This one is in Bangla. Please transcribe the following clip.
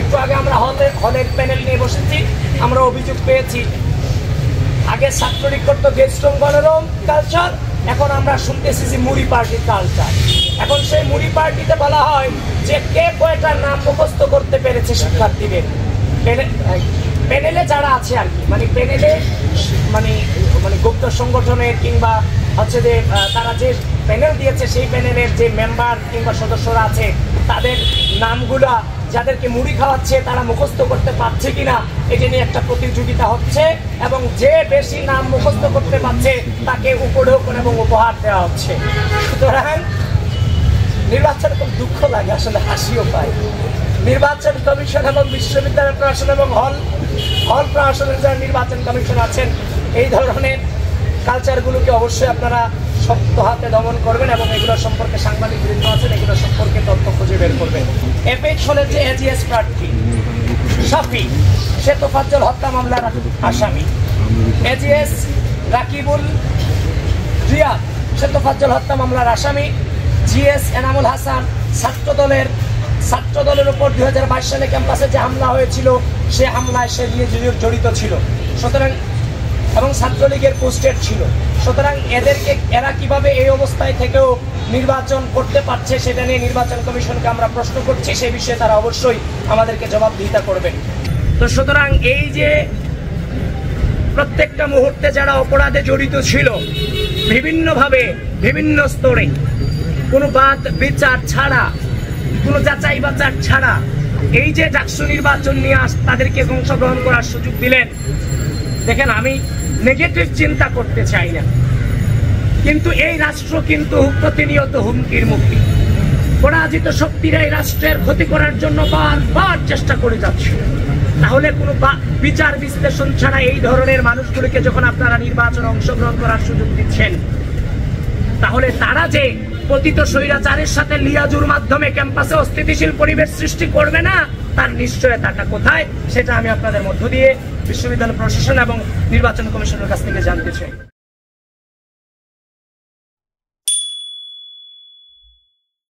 একটু আগে আমরা হলের প্যানেল নিয়ে বসেছি, আমরা অভিযোগ পেয়েছি আগে ছাত্রলীগ করতো গেস্টম গণরম কালচার, এখন আমরা শুনতেছি যে মুড়ি পার্টির কালচার। এখন সেই মুড়ি পার্টিতে বলা হয় যে কে কয়টা নাম মুখস্থ করতে পেরেছে শিক্ষার্থীদের, প্যানেলে যারা আছে আর কি, মানে প্যানেলে মানে গুপ্ত সংগঠনের কিংবা হচ্ছে যে তারা যে প্যানেল দিয়েছে সেই প্যানেলের যে মেম্বার কিংবা সদস্যরা আছে তাদের নামগুলা যাদেরকে মুড়ি খাওয়াচ্ছে তারা মুখস্থ করতে পারছে কিনা এটা নিয়ে একটা প্রতিযোগিতা হচ্ছে, এবং যে বেশি নাম মুখস্থ করতে পারছে তাকে উপঢৌকন এবং উপহার দেওয়া হচ্ছে। সুতরাং নির্বাচন খুব দুঃখ লাগে, আসলে হাসিও পায়। নির্বাচন কমিশন এবং বিশ্ববিদ্যালয় প্রশাসন এবং হল প্রশাসনের যারা নির্বাচন কমিশন আছেন এই ধরনের কালচারগুলোকে অবশ্যই আপনারা শক্ত হাতে দমন করবেন এবং এগুলো সম্পর্কে সাংবাদিক বৃন্দ আছেন এগুলো সম্পর্কে তথ্য খুঁজে বের করবেন। এপেক্স হলের যে এজিএস প্রার্থী শাফি, সে তোফাজ্জল হত্যা মামলার আসামি। এজিএস রাকিবুল রিয়াদ, সে তোফাজ্জল হত্যা মামলার আসামি। জিএস এনামুল হাসান ছাত্র দলের উপর 2022 সালে ক্যাম্পাসে যে হামলা হয়েছিল সে হামলায় সে জড়িত ছিল, সুতরাং এবং ছাত্রলীগের পোস্টেড ছিল। সুতরাং এরা কিভাবে এই অবস্থায় থেকেও নির্বাচন করতে পারছে সেটা নিয়ে নির্বাচন কমিশনকে আমরা প্রশ্ন করছি, সে বিষয়ে তারা অবশ্যই আমাদেরকে জবাবদিহিতা করবেন। তো সুতরাং এই যে প্রত্যেকটা মুহূর্তে যারা অপরাধে জড়িত ছিল বিভিন্নভাবে বিভিন্ন স্তরে কোনো বিচার ছাড়া, কোনো যাচাই বাচার ছাড়া এই যে ডাকসু নির্বাচন নিয়ে তাদেরকে অংশগ্রহণ করার সুযোগ দিলেন, দেখেন আমি নেগেটিভ চিন্তা করতে চাই না, কিন্তু এই রাষ্ট্র কিন্তু প্রতিনিয়ত হুমকির মুখে। পরাজিত শক্তিরা এই রাষ্ট্রের ক্ষতি করার জন্য বারবার চেষ্টা করে যাচ্ছে। তাহলে কোনো বিচার বিশ্লেষণ ছাড়া এই ধরনের মানুষগুলিকে যখন আপনারা নির্বাচনে অংশগ্রহণ করার সুযোগ দিচ্ছেন, তাহলে তারা যে পতিত স্বৈরাচারের সাথে লিয়াজুর মাধ্যমে ক্যাম্পাসে অস্থিতিশীল পরিবেশ সৃষ্টি করবে না তার নিশ্চয়তাটা কোথায় সেটা আমি আপনাদের মধ্য দিয়ে বিশ্ববিদ্যালয় প্রশাসন এবং নির্বাচন কমিশনের কাছ থেকে জানতে চাই।